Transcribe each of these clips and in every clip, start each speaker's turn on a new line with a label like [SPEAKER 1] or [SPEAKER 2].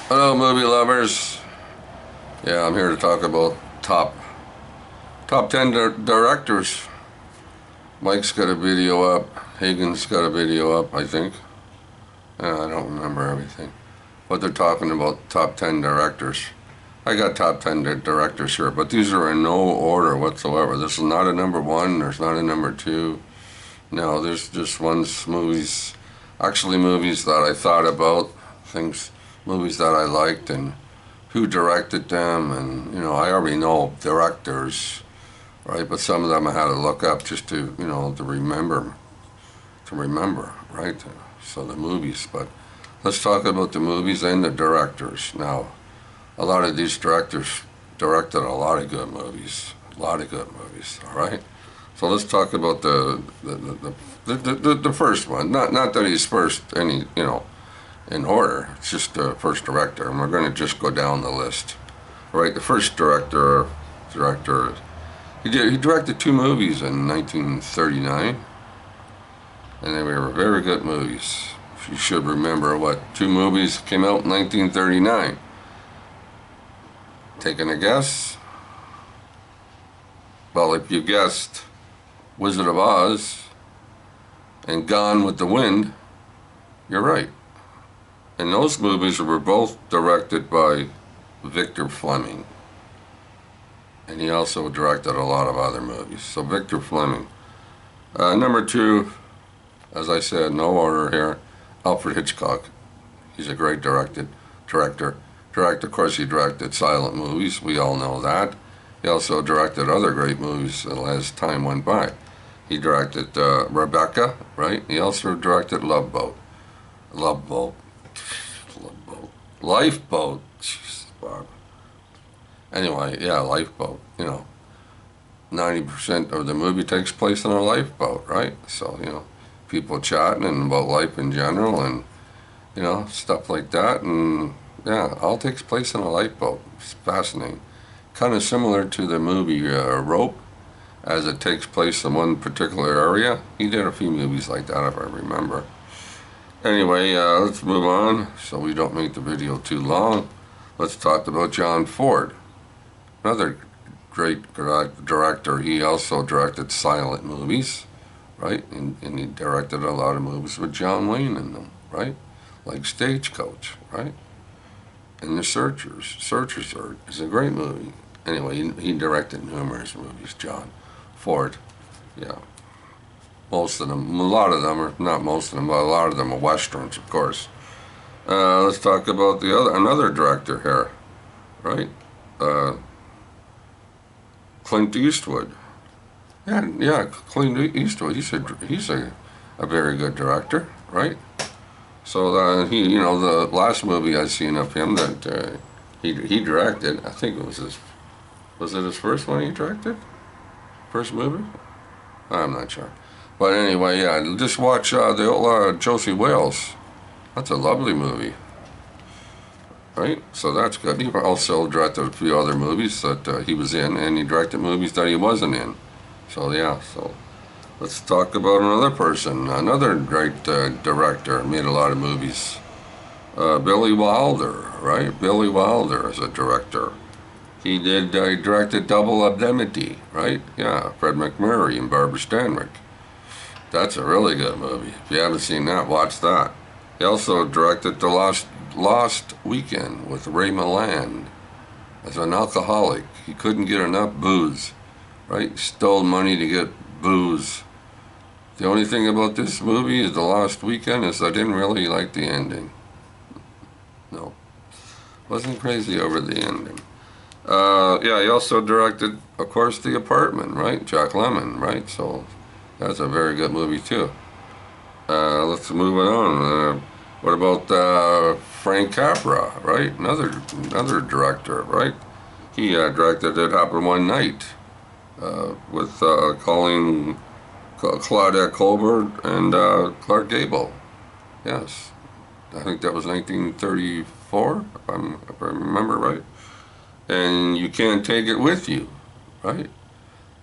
[SPEAKER 1] Hello, movie lovers. Yeah, I'm here to talk about top 10 directors. Mike's got a video up. Hagen's got a video up, I think. I don't remember everything. But they're talking about top 10 directors. I got top 10 directors here, but these are in no order whatsoever. This is not a number one. There's not a number two. No, there's just movies that I thought about, movies that I liked, and who directed them, and I already know directors, right? But some of them I had to look up just to remember, right? So the movies, but let's talk about the movies and the directors. Now, a lot of these directors directed a lot of good movies, all right? So let's talk about the first one. Not that he's first in order. It's just the first director, and we're going to just go down the list. Right, the first director, he directed two movies in 1939, and they were very good movies. You should remember what two movies came out in 1939. Taking a guess? Well, if you guessed Wizard of Oz and Gone with the Wind, you're right. And those movies were both directed by Victor Fleming. And he also directed a lot of other movies. So Victor Fleming. Number two, as I said, no order here, Alfred Hitchcock. He's a great director. Of course, he directed silent movies. We all know that. He also directed other great movies as time went by. He directed Rebecca, right? He also directed Love Boat. Lifeboat. Jeez, Bob. Anyway, yeah, Lifeboat. 90% of the movie takes place in a lifeboat, right? So, people chatting and about life in general and, stuff like that. And, yeah, all takes place in a lifeboat. It's fascinating. Kind of similar to the movie Rope, as it takes place in one particular area. He did a few movies like that, if I remember. Anyway, let's move on so we don't make the video too long. Let's talk about John Ford, another great director. He also directed silent movies, right? And he directed a lot of movies with John Wayne in them, right? Like Stagecoach, right? And The Searchers. Searchers is a great movie. Anyway, he directed numerous movies, John Ford, yeah. Most of them, a lot of them, or not most of them, but a lot of them are westerns, of course. Let's talk about another director here, right? Clint Eastwood. Yeah, Clint Eastwood. He's a very good director, right? So the last movie I seen of him that he directed, I think it was it his first one he directed? First movie? I'm not sure. But anyway, yeah, just watch the old Josie Wales. That's a lovely movie, right? So that's good. He also directed a few other movies that he was in, and he directed movies that he wasn't in. So yeah, so let's talk about another person, another great director, made a lot of movies. Billy Wilder, right? Billy Wilder is a director. He directed Double Indemnity, right? Yeah, Fred MacMurray and Barbara Stanwyck. That's a really good movie. If you haven't seen that, watch that. He also directed The Lost Weekend with Ray Milland. As an alcoholic, he couldn't get enough booze, right? He stole money to get booze. The only thing about this movie is The Lost Weekend is I didn't really like the ending. No. Wasn't crazy over the ending. Yeah, he also directed, of course, The Apartment, right? Jack Lemmon, right? So that's a very good movie too. Let's move it on. What about Frank Capra, right? Another director, right? He directed It Happened One Night with Claudette Colbert and Clark Gable. Yes, I think that was 1934, if I remember right. And You Can't Take It With You, right?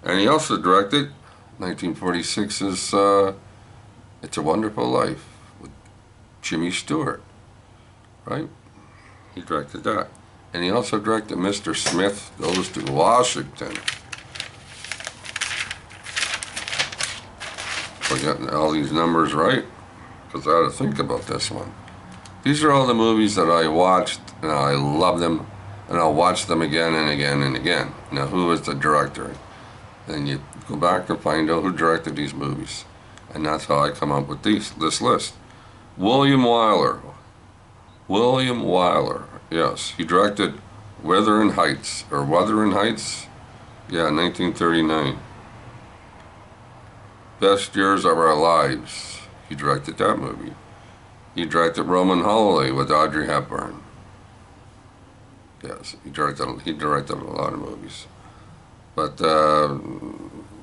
[SPEAKER 1] And he also directed 1946's It's a Wonderful Life with Jimmy Stewart, right? He directed that. And he also directed Mr. Smith Goes to Washington. We're getting all these numbers right, because I ought to think about this one. These are all the movies that I watched, and I love them, and I'll watch them again and again and again. Now, who is the director? Then you go back and find out who directed these movies. And that's how I come up with this list. William Wyler. William Wyler, yes. He directed Wuthering Heights, or Wuthering Heights? Yeah, 1939. Best Years of Our Lives. He directed that movie. He directed Roman Holiday with Audrey Hepburn. Yes, he directed a lot of movies. But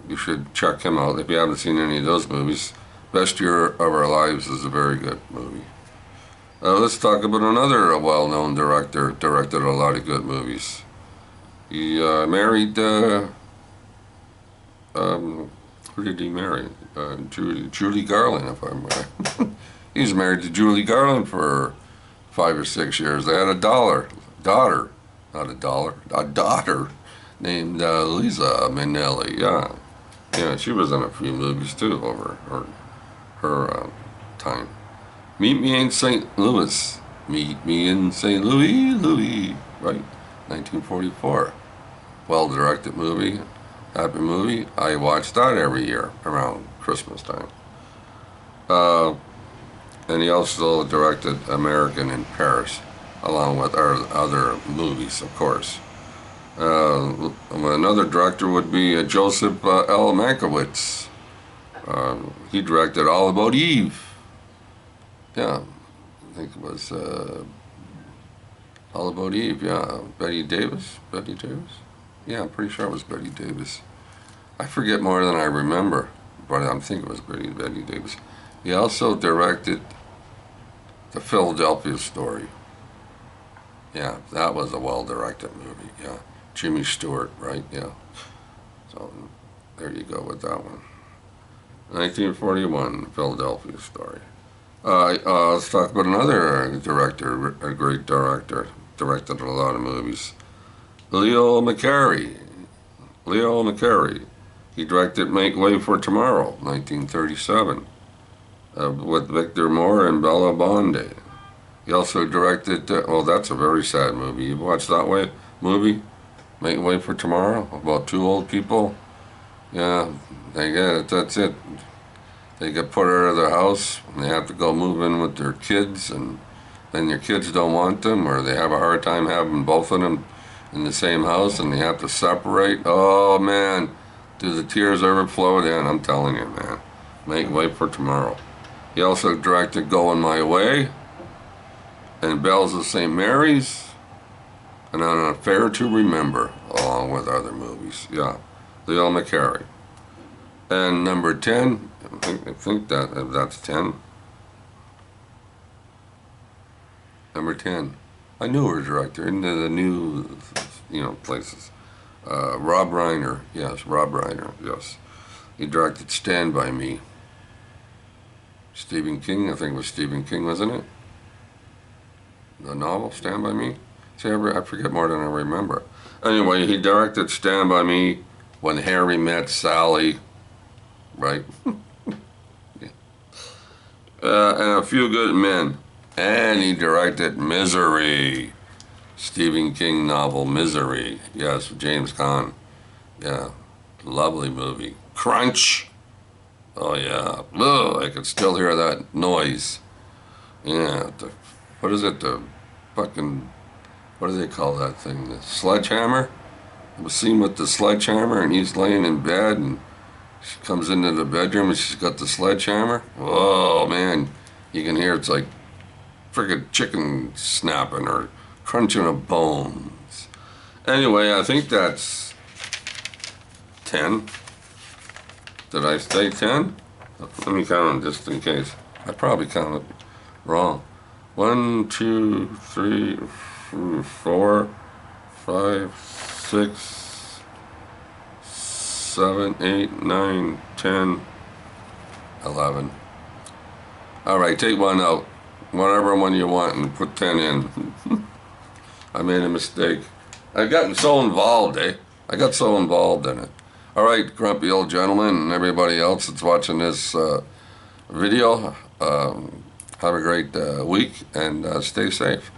[SPEAKER 1] you should check him out if you haven't seen any of those movies. Best Year of Our Lives is a very good movie. Let's talk about another well-known director. Directed a lot of good movies. He married. Who did he marry? Judy Garland, if I'm right. He was married to Judy Garland for 5 or 6 years. They had a daughter named Liza Minnelli. Yeah, she was in a few movies too over her time. Meet Me in St. Louis. Meet Me in St. Louis, right? 1944. Well-directed movie, happy movie. I watch that every year around Christmas time. And he also directed American in Paris, along with our other movies, of course. Another director would be Joseph L. Mankiewicz. He directed All About Eve. Yeah, I think it was All About Eve, yeah. Betty Davis? Yeah, I'm pretty sure it was Betty Davis. I forget more than I remember, but I think it was Betty Davis. He also directed The Philadelphia Story. Yeah, that was a well-directed movie, yeah. Jimmy Stewart, right? Yeah. So there you go with that one. 1941, Philadelphia Story. Let's talk about another director, a great director. Directed a lot of movies. Leo McCarey. He directed Make Way for Tomorrow, 1937, with Victor Moore and Bella Bondi. He also directed, that's a very sad movie. You watched that movie? Make Way for Tomorrow, about two old people. Yeah, that's it. They get put out of their house, and they have to go move in with their kids, and then their kids don't want them, or they have a hard time having both of them in the same house, and they have to separate. Oh, man, do the tears ever flow down? I'm telling you, man. Make Way for Tomorrow. He also directed Going My Way, and Bells of St. Mary's, and An Affair to Remember, along with other movies. Yeah, Leo McCarey. And number 10, I think that's 10. Number 10, a newer director into the new, places. Rob Reiner, yes. He directed Stand By Me. Stephen King, I think it was Stephen King, wasn't it? The novel, Stand By Me? See, I forget more than I remember. Anyway, he directed Stand By Me, When Harry Met Sally, right? Yeah. And A Few Good Men. And he directed Misery. Stephen King novel, Misery. Yes, James Caan. Yeah, lovely movie. Crunch. Oh, yeah. Ugh, I could still hear that noise. Yeah, what is it? The fucking, what do they call that thing? The sledgehammer? It was seen with the sledgehammer, and he's laying in bed, and she comes into the bedroom, and she's got the sledgehammer. Oh, man, you can hear it's like friggin' chicken snapping or crunching of bones. Anyway, I think that's 10. Did I say 10? Let me count them just in case. I probably counted wrong. 1, 2, 3, 4, 5, 6, 7, 8, 9, 10, 11. All right, take one out. Whatever one you want and put 10 in. I made a mistake. I've gotten so involved, eh? I got so involved in it. All right, grumpy old gentleman and everybody else that's watching this video, have a great week and stay safe.